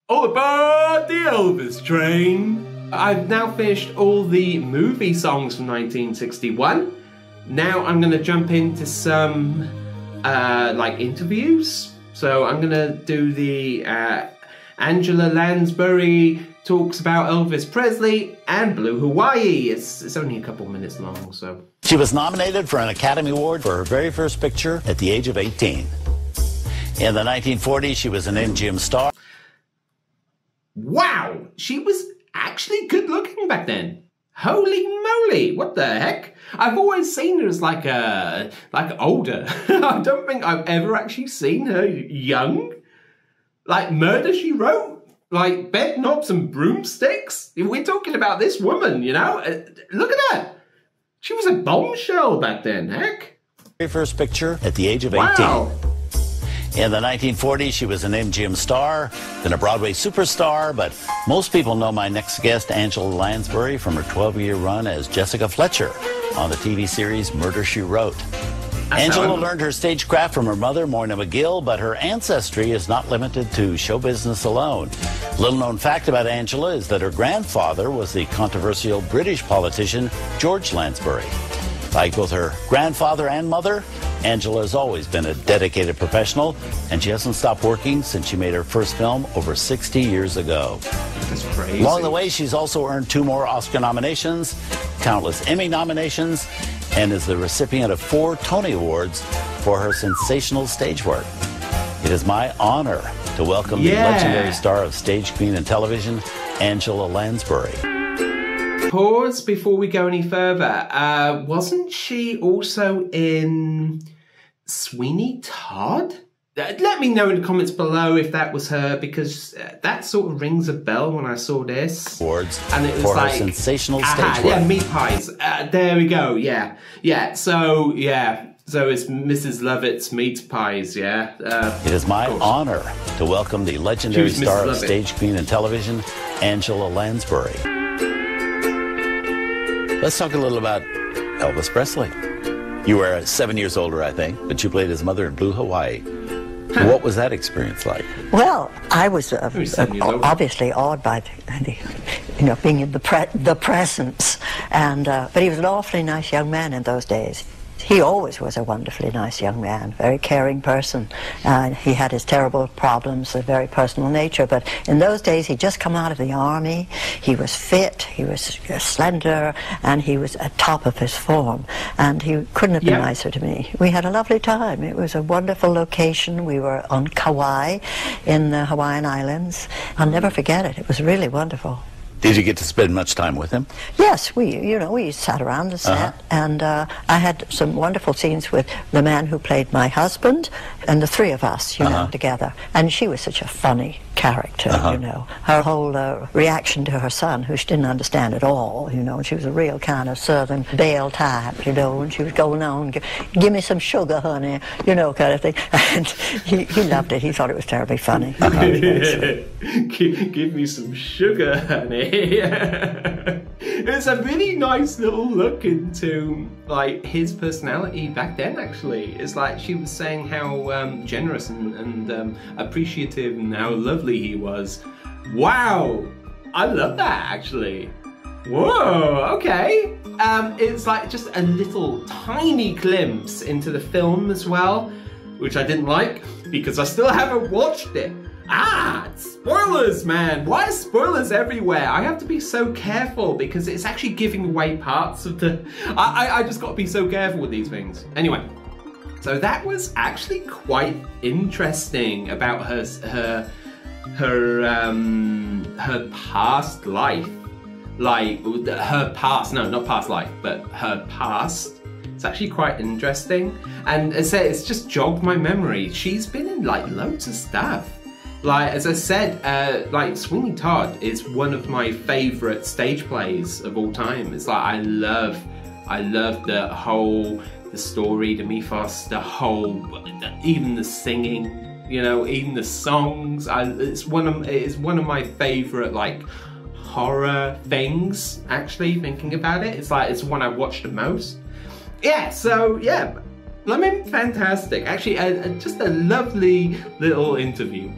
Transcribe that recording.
All aboard the Elvis train! I've now finished all the movie songs from 1961. Now I'm gonna jump into some like interviews. So I'm gonna do the Angela Lansbury talks about Elvis Presley and Blue Hawaii. It's only a couple minutes long, so. She was nominated for an Academy Award for her very first picture at the age of 18. In the 1940s, she was an MGM star. Wow, she was actually good looking back then. Holy moly, what the heck? I've always seen her as like older. I don't think I've ever actually seen her young. Like Murder, She Wrote? Like bed knobs and broomsticks? We're talking about this woman, you know? Look at her. She was a bombshell back then, heck. Very first picture at the age of 18. Wow. In the 1940s, she was an MGM star, then a Broadway superstar, but most people know my next guest, Angela Lansbury, from her 12-year run as Jessica Fletcher on the TV series Murder, She Wrote. Angela learned her stagecraft from her mother, Moyna McGill, but her ancestry is not limited to show business alone. Little known fact about Angela is that her grandfather was the controversial British politician George Lansbury. Like both her grandfather and mother, Angela has always been a dedicated professional, and she hasn't stopped working since she made her first film over 60 years ago. That's crazy. Along the way, she's also earned 2 more Oscar nominations, countless Emmy nominations, and is the recipient of 4 Tony Awards for her sensational stage work. It is my honor to welcome the legendary star of stage, screen, and television, Angela Lansbury. Pause before we go any further. Wasn't she also in Sweeney Todd? Let me know in the comments below if that was her, because that sort of rings a bell when I saw this. Awards and it was for like, her sensational stage work. Yeah, meat pies. There we go. Yeah. So it's Mrs. Lovett's meat pies. Yeah. It is my honor to welcome the legendary star of stage, screen, and television, Angela Lansbury. Let's talk a little about Elvis Presley. You were 7 years older, I think, but you played his mother in Blue Hawaii. What was that experience like? Well, I was obviously awed by the being in the presence, and but he was an awfully nice young man in those days. He always was a wonderfully nice young man, very caring person. He had his terrible problems, a very personal nature, but in those days he'd just come out of the army. He was fit, he was slender, and he was at top of his form. And he couldn't have been nicer to me. We had a lovely time. It was a wonderful location. We were on Kauai in the Hawaiian Islands. I'll never forget it. It was really wonderful. Did you get to spend much time with him? Yes, we sat around the set, and I had some wonderful scenes with the man who played my husband, and the 3 of us, you know, together. And she was such a funny character, you know. Her whole reaction to her son, who she didn't understand at all, you know. She was a real kind of Southern belle type, you know, and she was going on, give me some sugar, honey, you know, kind of thing. And he loved it. He thought it was terribly funny. Give me some sugar, honey. It's a really nice little look into like his personality back then. Actually, it's like she was saying how generous and appreciative and how lovely he was. Wow, I love that actually. Whoa, okay. It's like just a little tiny glimpse into the film as well, which I didn't like because I still haven't watched it. Spoilers, man! Why are spoilers everywhere? I have to be so careful because it's actually giving away parts of the... I just got to be so careful with these things. Anyway, so that was actually quite interesting about her past life. Like, her past, no, not past life, but her past. It's actually quite interesting. And as I say, it's just jogged my memory. She's been in like loads of stuff. Like, as I said, like Sweeney Todd is one of my favourite stage plays of all time. It's like, I love the story, the mythos, even the singing, you know, even the songs. It's one of my favourite, like, horror things, actually, thinking about it. It's like, it's one I watched the most. Yeah, so, yeah. I mean, fantastic. Actually, just a lovely little interview.